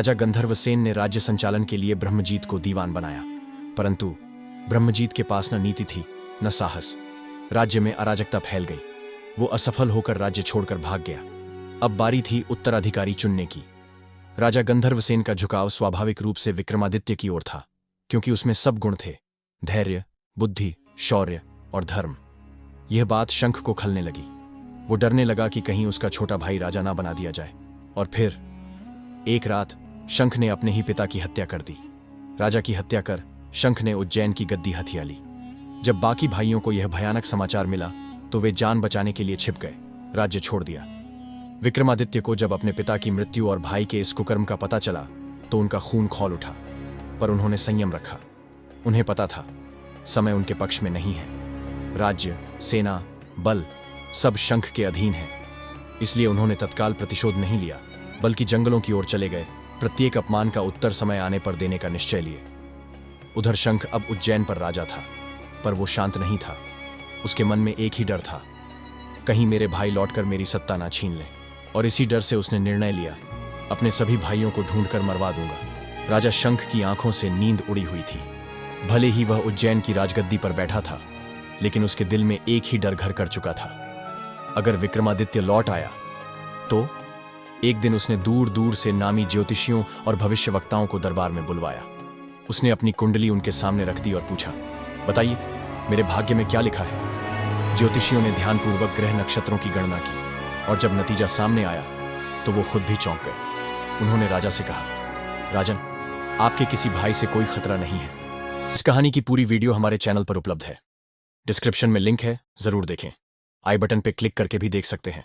राजा गंधर्वसेन ने राज्य संचालन के लिए ब्रह्मजीत को दीवान बनाया, परंतु ब्रह्मजीत के पास न नीति थी न साहस। राज्य में अराजकता फैल गई। वो असफल होकर राज्य छोड़कर भाग गया। अब बारी थी उत्तराधिकारी चुनने की। राजा गंधर्वसेन का झुकाव स्वाभाविक रूप से विक्रमादित्य की ओर था, क्योंकि उसमें सब गुण थे: धैर्य, बुद्धि, शौर्य और धर्म। यह बात शंख को खलने लगी। वो डरने लगा कि कहीं उसका छोटा भाई राजा ना बना दिया जाए। और फिर एक रात शंख ने अपने ही पिता की हत्या कर दी। राजा की हत्या कर शंख ने उज्जैन की गद्दी हथिया ली। जब बाकी भाइयों को यह भयानक समाचार मिला तो वे जान बचाने के लिए छिप गए, राज्य छोड़ दिया। विक्रमादित्य को जब अपने पिता की मृत्यु और भाई के इस कुकर्म का पता चला तो उनका खून खौल उठा, पर उन्होंने संयम रखा। उन्हें पता था समय उनके पक्ष में नहीं है। राज्य, सेना, बल सब शंख के अधीन है। इसलिए उन्होंने तत्काल प्रतिशोध नहीं लिया, बल्कि जंगलों की ओर चले गए, प्रत्येक अपमान का उत्तर समय आने पर देने का निश्चय लिए। उधर शंख अब उज्जैन पर राजा था, पर वो शांत नहीं था। उसके मन में एक ही डर था, कहीं मेरे भाई लौटकर मेरी सत्ता ना छीन ले। और इसी डर से उसने निर्णय लिया, अपने सभी भाइयों को ढूंढकर मरवा दूंगा। राजा शंख की आंखों से नींद उड़ी हुई थी। भले ही वह उज्जैन की राजगद्दी पर बैठा था, लेकिन उसके दिल में एक ही डर घर कर चुका था, अगर विक्रमादित्य लौट आया तो। एक दिन उसने दूर दूर से नामी ज्योतिषियों और भविष्यवक्ताओं को दरबार में बुलवाया। उसने अपनी कुंडली उनके सामने रख दी और पूछा, बताइए मेरे भाग्य में क्या लिखा है। ज्योतिषियों ने ध्यानपूर्वक ग्रह नक्षत्रों की गणना की, और जब नतीजा सामने आया तो वो खुद भी चौंक गए। उन्होंने राजा से कहा, राजन, आपके किसी भाई से कोई खतरा नहीं है। इस कहानी की पूरी वीडियो हमारे चैनल पर उपलब्ध है। डिस्क्रिप्शन में लिंक है, जरूर देखें। आई बटन पर क्लिक करके भी देख सकते हैं।